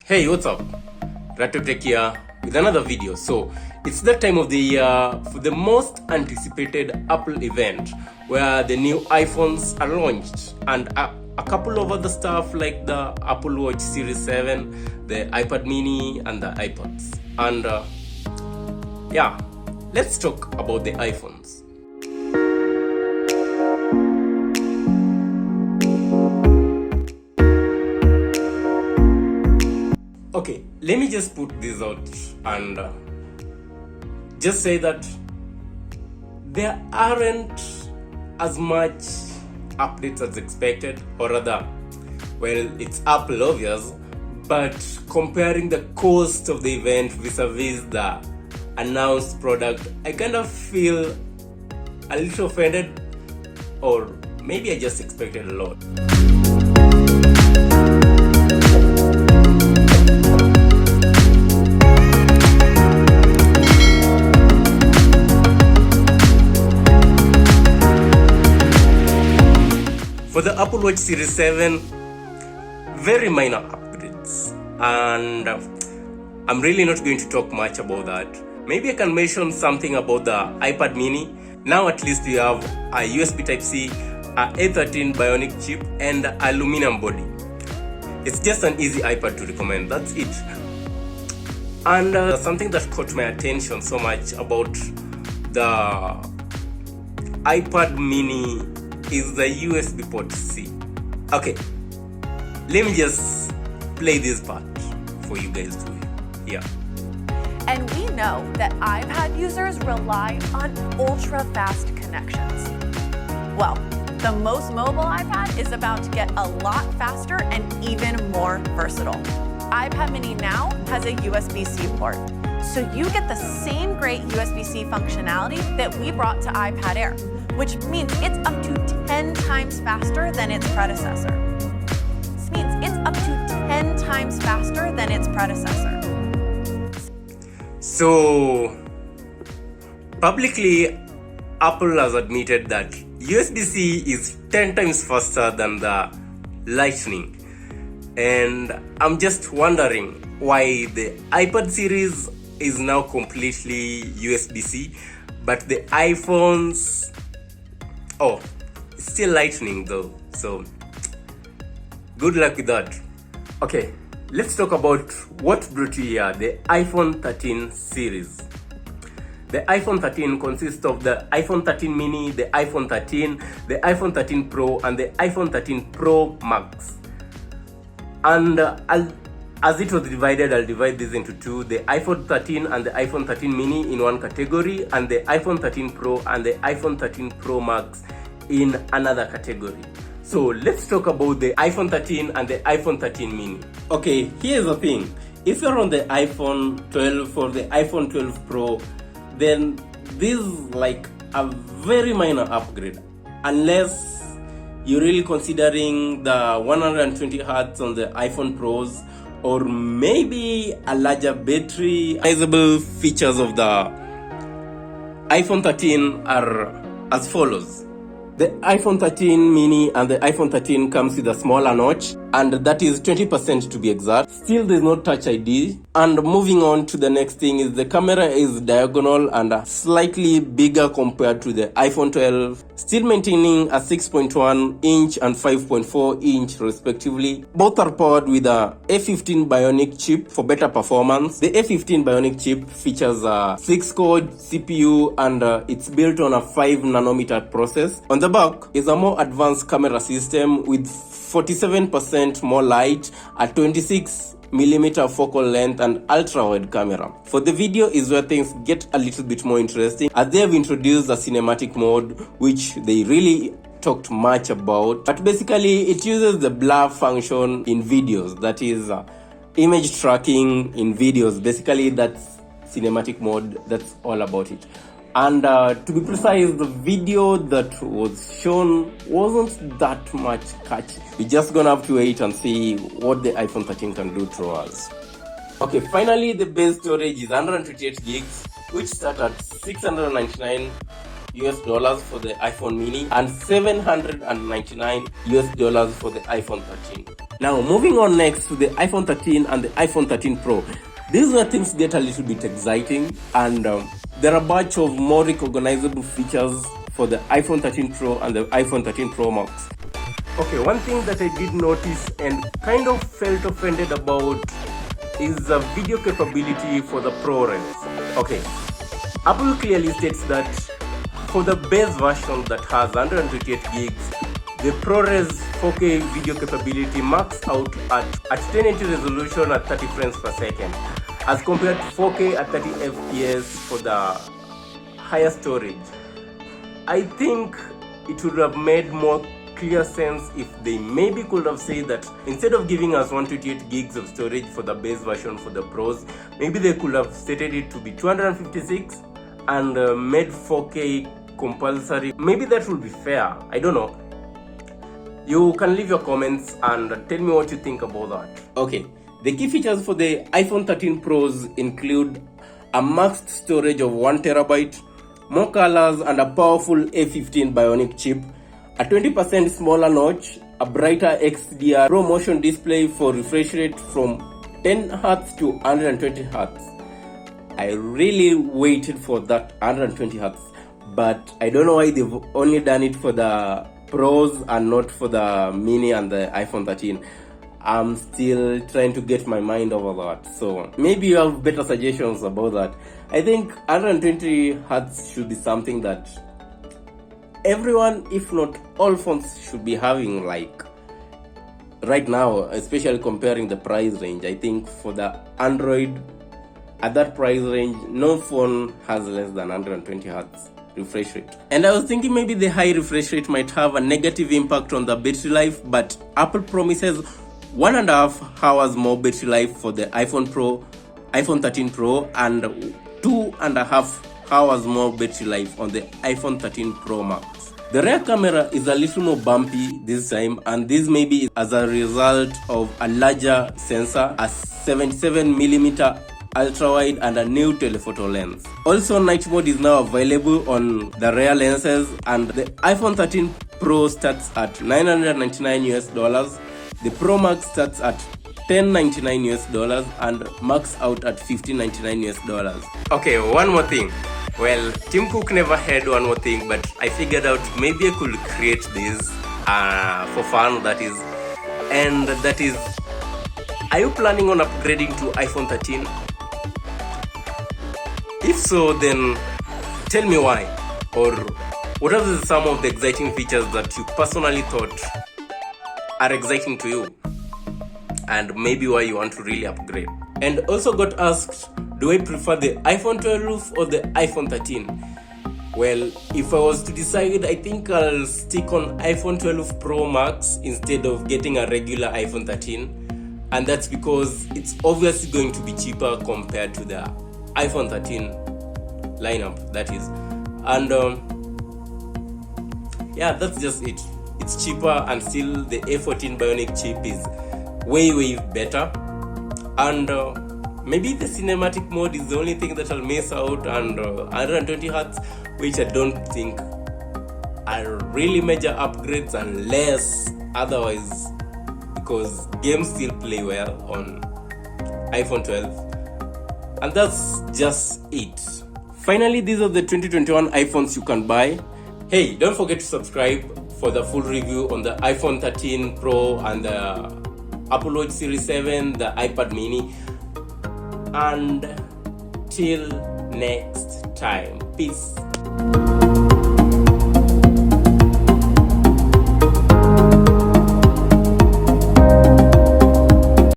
Hey, what's up? Ratotech here with another video. So it's that time of the year for the most anticipated Apple event where the new iPhones are launched and a couple of other stuff like the Apple Watch Series 7, the iPad mini and the iPods. And yeah, let's talk about the iPhones. Okay, let me just put this out and just say that there aren't as much updates as expected, or rather, well, it's Apple obvious, but comparing the cost of the event vis-a-vis the announced product, I kind of feel a little offended, or maybe I just expected a lot. For the Apple Watch Series 7, very minor upgrades, and I'm really not going to talk much about that. Maybe I can mention something about the iPad mini. Now at least we have a USB Type-C, a A13 Bionic chip, and aluminum body. It's just an easy iPad to recommend, that's it. And something that caught my attention so much about the iPad mini is the USB port C. Okay, let me just play this part for you guys to hear. And we know that iPad users rely on ultra-fast connections. Well, the most mobile iPad is about to get a lot faster and even more versatile. iPad mini now has a USB-C port, so you get the same great USB-C functionality that we brought to iPad Air, which means it's up to 10 times faster than its predecessor. This means it's up to 10 times faster than its predecessor. So, publicly, Apple has admitted that USB-C is 10 times faster than the Lightning. And I'm just wondering why the iPad series is now completely USB-C, but the iPhones, oh, it's still Lightning though, so good luck with that. Okay, let's talk about what brought you here, the iPhone 13 series. The iPhone 13 consists of the iPhone 13 mini, the iPhone 13, the iPhone 13 Pro, and the iPhone 13 Pro Max. And as it was divided, I'll divide this into two, the iPhone 13 and the iPhone 13 mini in one category, and the iPhone 13 Pro and the iPhone 13 Pro Max in another category. So let's talk about the iPhone 13 and the iPhone 13 mini. Okay, here's the thing. If you're on the iPhone 12 or the iPhone 12 Pro, then this is like a very minor upgrade, unless you're really considering the 120 Hz on the iPhone Pros, or maybe a larger battery. Sizable features of the iPhone 13 are as follows. The iPhone 13 mini and the iPhone 13 comes with a smaller notch, and that is 20% to be exact. Still, there's no Touch ID. And moving on to the next thing is the camera is diagonal and slightly bigger compared to the iPhone 12, still maintaining a 6.1 inch and 5.4 inch respectively. Both are powered with a A15 Bionic chip for better performance. The A15 Bionic chip features a 6-core CPU and it's built on a 5nm process. On the back is a more advanced camera system with 47% more light, a 26mm focal length and ultra-wide camera. For the video is where things get a little bit more interesting, as they have introduced a cinematic mode, which they really talked much about. But basically it uses the blur function in videos, that is image tracking in videos. Basically that's cinematic mode, that's all about it. And to be precise, the video that was shown wasn't that much catchy. We're just gonna have to wait and see what the iPhone 13 can do to us. Okay, finally the base storage is 128 gigs, which start at $699 for the iPhone mini and $799 for the iPhone 13. Now, moving on next to the iPhone 13 and the iPhone 13 Pro. These are things get a little bit exciting, and there are a bunch of more recognizable features for the iPhone 13 Pro and the iPhone 13 Pro Max. Okay, one thing that I did notice and kind of felt offended about is the video capability for the ProRes. Okay, Apple clearly states that for the base version that has 128 gigs, the ProRes 4K video capability max out at 1080 resolution at 30 frames per second, as compared to 4K at 30 FPS for the higher storage. I think it would have made more clear sense if they maybe could have said that instead of giving us 128 gigs of storage for the base version for the Pros, maybe they could have stated it to be 256 and made 4K compulsory. Maybe that would be fair. I don't know. You can leave your comments and tell me what you think about that. Okay, the key features for the iPhone 13 Pros include a maxed storage of 1 terabyte, more colors, and a powerful A15 Bionic chip, a 20% smaller notch, a brighter XDR Pro motion display for refresh rate from 10Hz to 120Hz. I really waited for that 120Hz, but I don't know why they've only done it for the Pros and not for the Mini and the iPhone 13. I'm still trying to get my mind over that. So maybe you have better suggestions about that. I think 120Hz should be something that everyone, if not all phones, should be having, like right now, especially comparing the price range. I think for the Android at that price range, no phone has less than 120Hz refresh rate. And I was thinking maybe the high refresh rate might have a negative impact on the battery life, but Apple promises 1.5 hours more battery life for the iPhone 13 Pro, and 2.5 hours more battery life on the iPhone 13 Pro Max. The rear camera is a little more bumpy this time, and this may be as a result of a larger sensor, a 77mm ultra-wide and a new telephoto lens. Also, night mode is now available on the rear lenses, and the iPhone 13 Pro starts at $999, the Pro Max starts at $1099 and max out at $1599. Okay, one more thing. Well, Tim Cook never had one more thing, but I figured out maybe I could create this for fun, that is. And that is, are you planning on upgrading to iPhone 13? If so, then tell me why, or what are some of the exciting features that you personally thought are exciting to you, and maybe why you want to really upgrade. And also got asked, do I prefer the iPhone 12 or the iPhone 13? Well, if I was to decide, I think I'll stick on iPhone 12 Pro Max instead of getting a regular iPhone 13, and that's because it's obviously going to be cheaper compared to the iPhone 13 lineup, that is. And yeah, that's just it. It's cheaper, and still the A14 Bionic chip is way better. And maybe the cinematic mode is the only thing that I'll miss out, and 120Hz, which I don't think are really major upgrades unless otherwise, because games still play well on iPhone 12. And that's just it. Finally, these are the 2021 iPhones you can buy. Hey, don't forget to subscribe for the full review on the iPhone 13 Pro and the Apple Watch Series 7, the iPad mini. And till next time, peace.